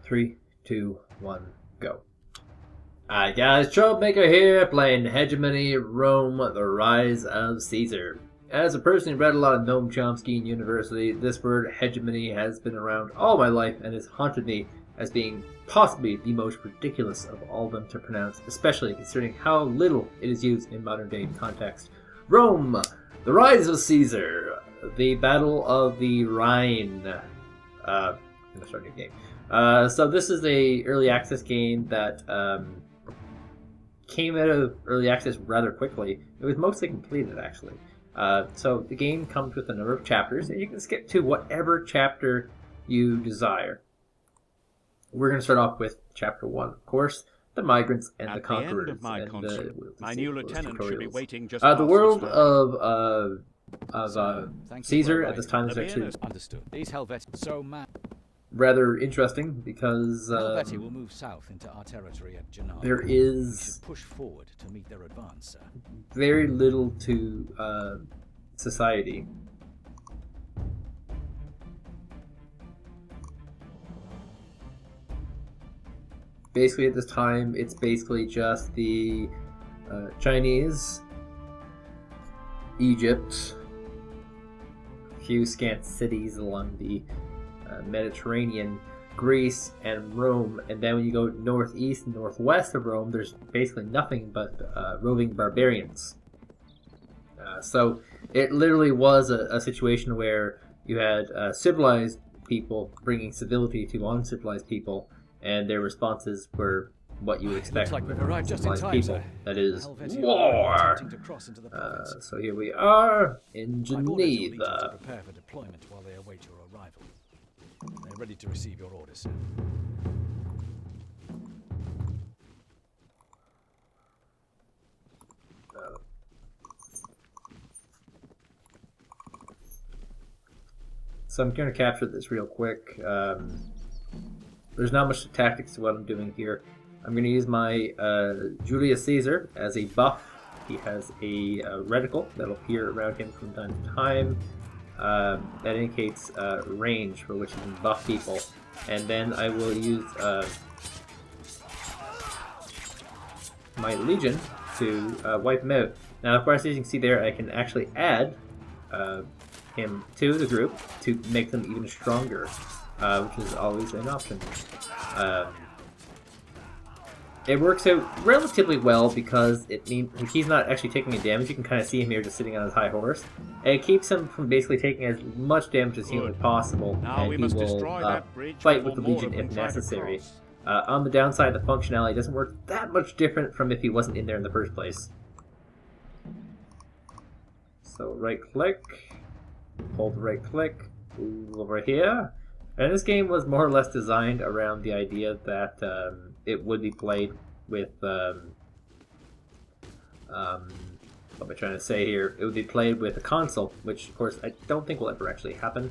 3, 2, 1, go. Hi guys, Troublemaker here, playing Hegemony Rome, The Rise of Caesar. As a person who read a lot of Noam Chomsky in university, this word hegemony has been around all my life and has haunted me as being possibly the most ridiculous of all of them to pronounce, especially considering how little it is used in modern day context. Rome, The Rise of Caesar, the Battle of the Rhine. I'm gonna start a new game. So this is a early access game that came out of early access rather quickly. It was mostly completed, actually. So the game comes with a number of chapters, and you can skip to whatever chapter you desire. We're going to start off with Chapter 1, of course, the Migrants and the Conquerors. At the end of my consult, my new lieutenant should be waiting just the world of Caesar at this time is actually understood. These Helvets so mad. Rather interesting because Helvetii will move south into our territory at Gennaro. There is push forward to meet their advance, sir. Very little to society. Basically, at this time, it's basically just the Chinese, Egypt, a few scant cities along the Mediterranean, Greece, and Rome. And then when you go northeast and northwest of Rome, there's basically nothing but roving barbarians. So it literally was a situation where you had civilized people bringing civility to uncivilized people, and their responses were what you would expect like from arrived just in civilized time, people. sir. That is war. So here we are in I've ordered your legion to Geneva. prepare for deployment while they await your arrival. They're ready to receive your orders, sir. So I'm going to capture this real quick. There's not much tactics to what I'm doing here. I'm going to use my Julius Caesar as a buff. He has a reticle that'll appear around him from time to time. That indicates range for which he can buff people. And then I will use my legion to wipe him out. Now, of course, as you can see there, I can actually add him to the group to make them even stronger, which is always an option. It works out relatively well because it means he's not actually taking any damage. You can kind of see him here just sitting on his high horse. And it keeps him from basically taking as much damage as humanly possible, and he will fight with the Legion if necessary. On the downside, the functionality doesn't work that much different from if he wasn't in there in the first place. So right-click, hold right-click, move over here. And this game was more or less designed around the idea that it would be played with, what am I trying to say here? It would be played with a console, which of course I don't think will ever actually happen.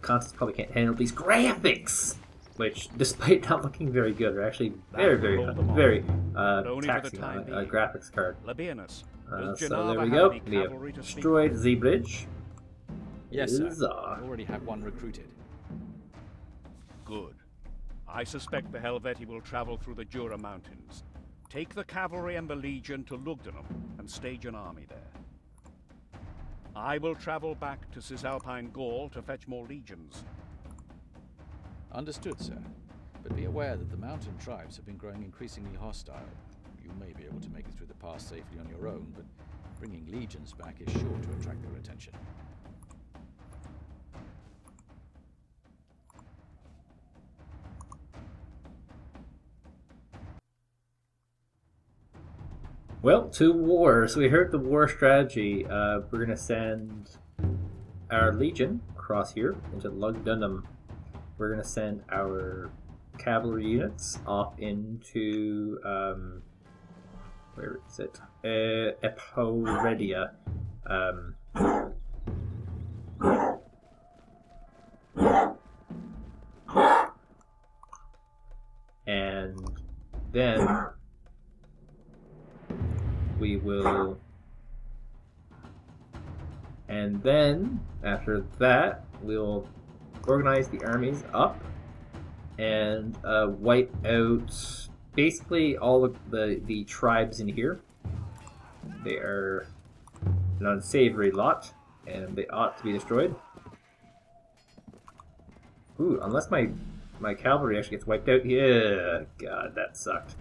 Consoles probably can't handle these graphics, which, despite not looking very good, are actually very taxing on a graphics card. So there we go. We have destroyed the bridge. Yes, sir. I already have one recruited. Good. I suspect the Helvetii will travel through the Jura Mountains. Take the cavalry and the legion to Lugdunum and stage an army there. I will travel back to Cisalpine Gaul to fetch more legions. Understood, sir. But be aware that the mountain tribes have been growing increasingly hostile. You may be able to make it through the pass safely on your own, but bringing legions back is sure to attract their attention. Well, to war. So we heard the war strategy. We're going to send our legion across here into Lugdunum. We're going to send our cavalry units off into, where is it? Eporedia. And then we will, and then after that we'll organize the armies up and wipe out basically all of the tribes in here. They are an unsavory lot, and they ought to be destroyed. Ooh, unless my cavalry actually gets wiped out. Yeah, God, that sucked.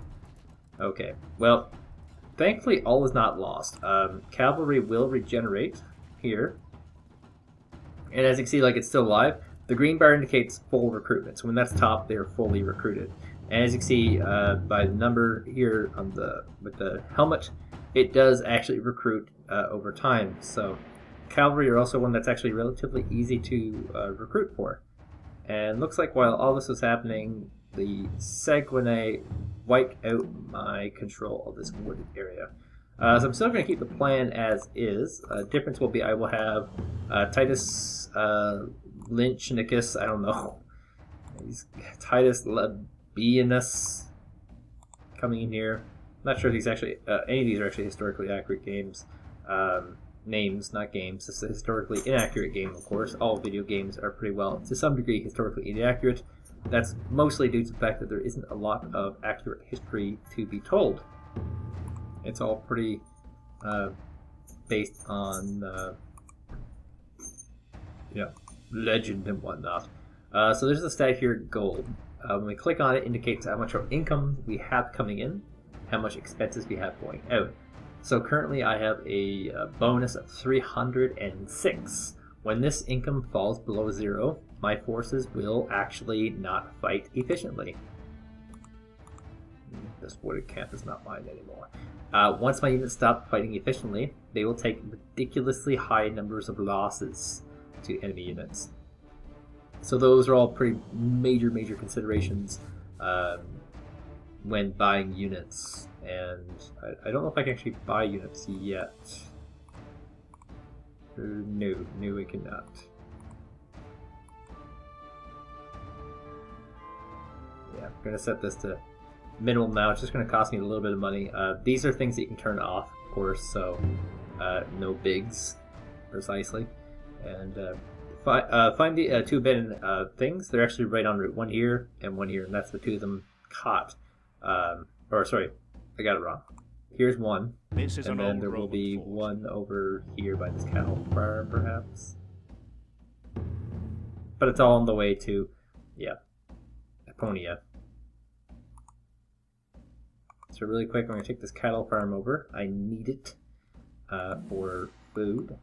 Okay, well, thankfully all is not lost. Cavalry will regenerate here. And as you can see, like, it's still alive. The green bar indicates full recruitment. So when that's top, they're fully recruited. And as you can see by the number here on with the helmet, it does actually recruit over time. So cavalry are also one that's actually relatively easy to recruit for. And looks like while all this was happening, the Sanguinae wiped out my control of this wooded area. So I'm still going to keep the plan as is. Difference will be I will have Titus Lynchnicus, I don't know. Titus Labienus coming in here. I'm not sure if these actually, any of these are actually historically accurate games. Names, not games. This is a historically inaccurate game, of course. All video games are pretty well, to some degree, historically inaccurate. That's mostly due to the fact that there isn't a lot of accurate history to be told. It's all pretty based on legend and whatnot. So there's a stat here, gold. When we click on it, it indicates how much of income we have coming in, how much expenses we have going out. So currently I have a bonus of 306. When this income falls below 0, my forces will actually not fight efficiently. This wooded camp is not mine anymore. Once my units stop fighting efficiently, they will take ridiculously high numbers of losses to enemy units. So those are all pretty major considerations when buying units. And I don't know if I can actually buy units yet. No, I cannot. Yeah, I'm going to set this to minimum now. It's just going to cost me a little bit of money. These are things that you can turn off, of course, so no bigs, precisely. And find the two abandoned things. They're actually right on route. One here, and that's the two of them caught. Or sorry, I got it wrong. Here's one, This is and an then old there will Roman be fort. one over here by this cattle farm, perhaps. But it's all on the way to, Apponia. So really quick, I'm going to take this cattle farm over. I need it for food.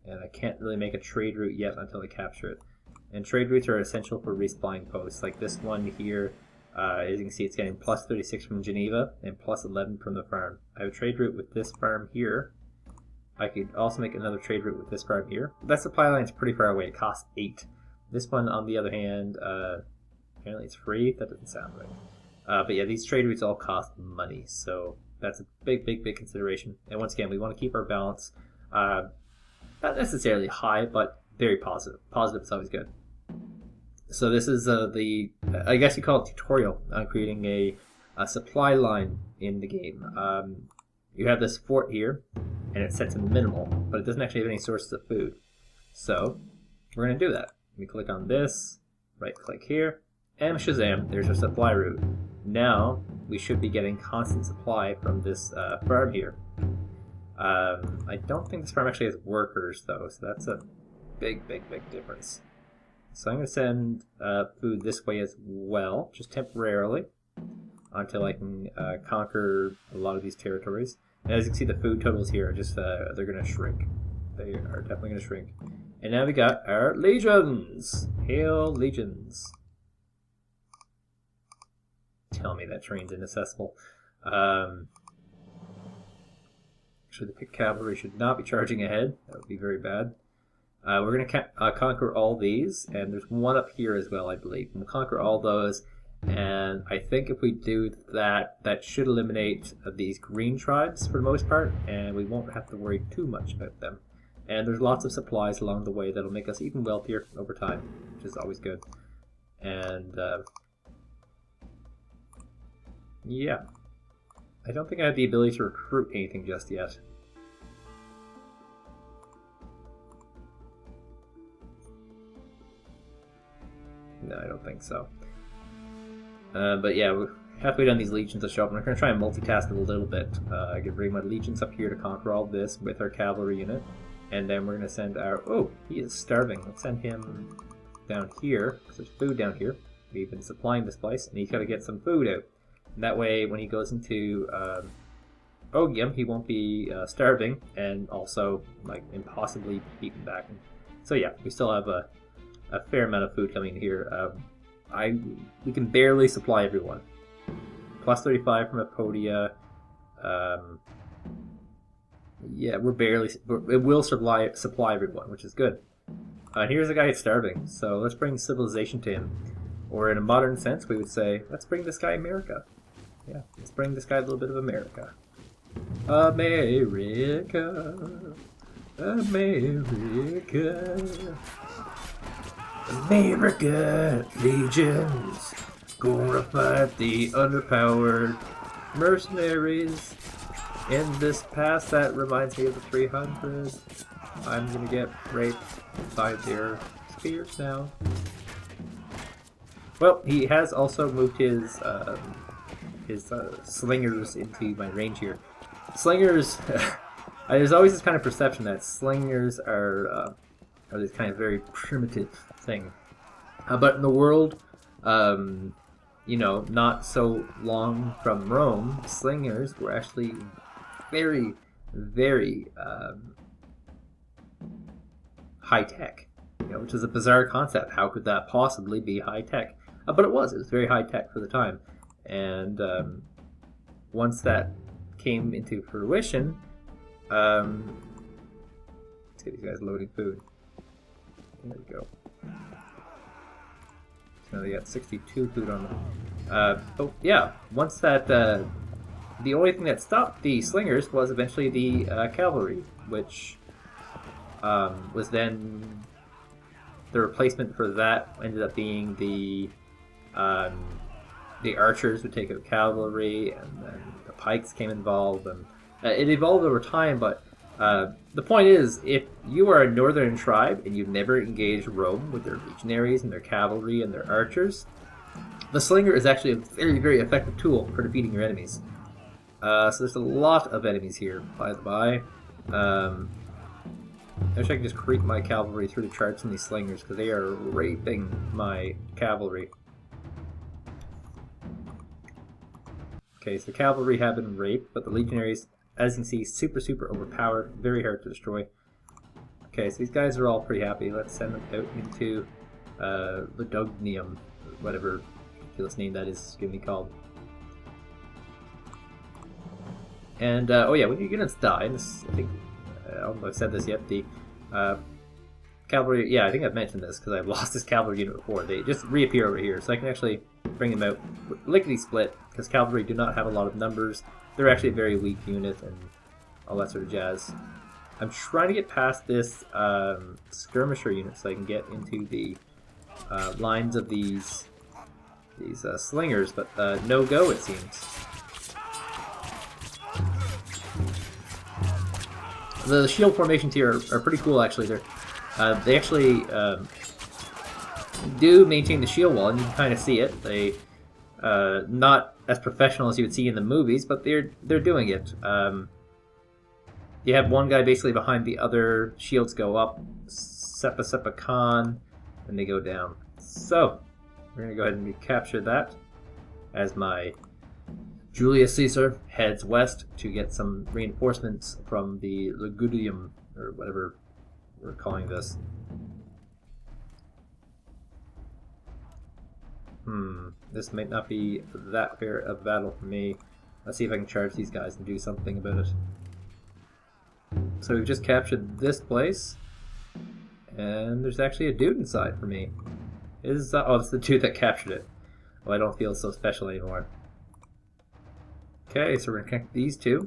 And I can't really make a trade route yet until I capture it. And trade routes are essential for resupplying posts. Like this one here, as you can see, it's getting plus 36 from Geneva and plus 11 from the farm. I have a trade route with this farm here. I could also make another trade route with this farm here. That supply line is pretty far away. It costs 8. This one, on the other hand, apparently it's free. That doesn't sound right. But yeah, these trade routes all cost money. So that's a big consideration. And once again, we want to keep our balance. Not necessarily high, but very positive. Positive is always good. So this is I guess you call it tutorial on creating a supply line in the game. You have this fort here, and it's set to minimal, but it doesn't actually have any sources of food. So we're going to do that. We click on this, right click here, and shazam, there's our supply route. Now we should be getting constant supply from this farm here. I don't think this farm actually has workers though, so that's a big difference. So I'm going to send food this way as well, just temporarily, until I can conquer a lot of these territories. And as you can see, the food totals here are just, they're going to shrink. They are definitely going to shrink. And now we got our legions! Hail legions! Tell me that train's inaccessible. Actually, the picked cavalry should not be charging ahead. That would be very bad. We're going to conquer all these, and there's one up here as well, I believe. We'll conquer all those, and I think if we do that, that should eliminate these green tribes for the most part, and we won't have to worry too much about them. And there's lots of supplies along the way that'll make us even wealthier over time, which is always good. And, yeah. I don't think I have the ability to recruit anything just yet. No, I don't think so. But yeah, we're halfway done these legions to show up. We're going to try and multitask a little bit. I can bring my legions up here to conquer all this with our cavalry unit. And then we're going to send our... Oh, he is starving. Let's send him down here, because there's food down here. We've been supplying this place, and he's got to get some food out. And that way, when he goes into Ogium, he won't be starving, and also, like, impossibly beaten back. So yeah, we still have a fair amount of food coming here. We can barely supply everyone. Plus 35 from Apodia. Yeah, it will supply everyone, which is good. Here's a guy that's starving, so let's bring civilization to him. Or in a modern sense, we would say, let's bring this guy America. Yeah, let's bring this guy a little bit of America. America. America, legions, gonna fight the underpowered mercenaries. In this pass, that reminds me of the 300. I'm gonna get raped by their spears now. Well, he has also moved his slingers into my range here. Slingers, there's always this kind of perception that slingers are this kind of very primitive thing. But in the world, not so long from Rome, slingers were actually very, very high tech. Which is a bizarre concept. How could that possibly be high tech? But it was. It was very high tech for the time. And once that came into fruition, let's get these guys loading food. There we go. So now they got 62 food on them. Oh yeah, once that, the only thing that stopped the slingers was eventually the cavalry, which was then the replacement for that ended up being the archers would take out cavalry, and then the pikes came involved, and it evolved over time. But the point is, if you are a northern tribe and you've never engaged Rome with their legionaries and their cavalry and their archers, the slinger is actually a very, very effective tool for defeating your enemies. So there's a lot of enemies here, by the by. I wish I could just creep my cavalry through the charts in these slingers, because they are raping my cavalry. Okay, so the cavalry have been raped, but the legionaries, as you can see, super, super overpowered, very hard to destroy. Okay, so these guys are all pretty happy. Let's send them out into Ludognium, whatever ridiculous name that is going to be called. And, oh yeah, when your units die, and this, I think, I don't know if I've said this yet, the cavalry, yeah, I think I've mentioned this because I've lost this cavalry unit before. They just reappear over here, so I can actually bring them out lickety-split, because cavalry do not have a lot of numbers. They're actually a very weak unit and all that sort of jazz. I'm trying to get past this skirmisher unit so I can get into the lines of these slingers, but no go, it seems. The shield formations here are pretty cool, actually. They actually do maintain the shield wall, and you can kind of see it. They not as professional as you would see in the movies, but they're doing it. You have one guy basically behind the other. Shields go up, Sepa Khan, and they go down. So we're gonna go ahead and recapture that as my Julius Caesar heads west to get some reinforcements from the Ligudium, or whatever we're calling this. This might not be that fair a battle for me. Let's see if I can charge these guys and do something about it. So we've just captured this place, and there's actually a dude inside for me. Oh, it's the dude that captured it. Well, I don't feel so special anymore. Okay, so we're gonna connect these two.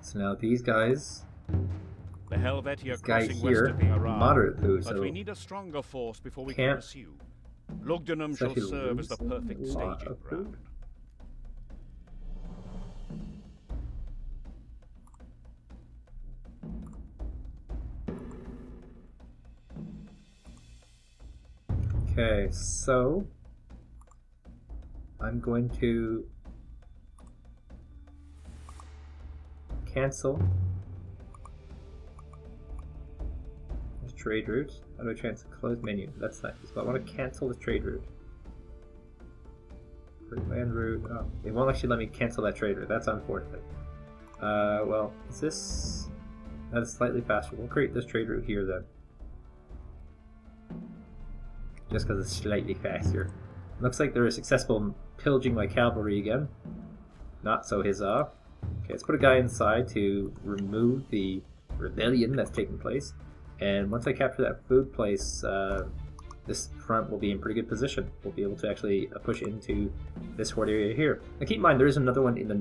So now these guys, The Helvetii are this guy crossing here, west of the Rhine, moderate food, but so we need a stronger force before we can't can pursue. Lugdunum shall actually serve as the lose perfect a lot staging of food. ground. Okay, so I'm going to cancel this trade route. How do I cancel? Close menu. That's nice. So I want to cancel the trade route. Land route. Oh, it won't actually let me cancel that trade route. That's unfortunate. Well, is this... That's slightly faster. We'll create this trade route here then. Just because it's slightly faster. Looks like they're successful in pillaging my cavalry again. Not so huzzah. Okay, let's put a guy inside to remove the rebellion that's taking place. And once I capture that food place, this front will be in pretty good position. We'll be able to actually push into this horde area here. Now keep in mind, there is another one in the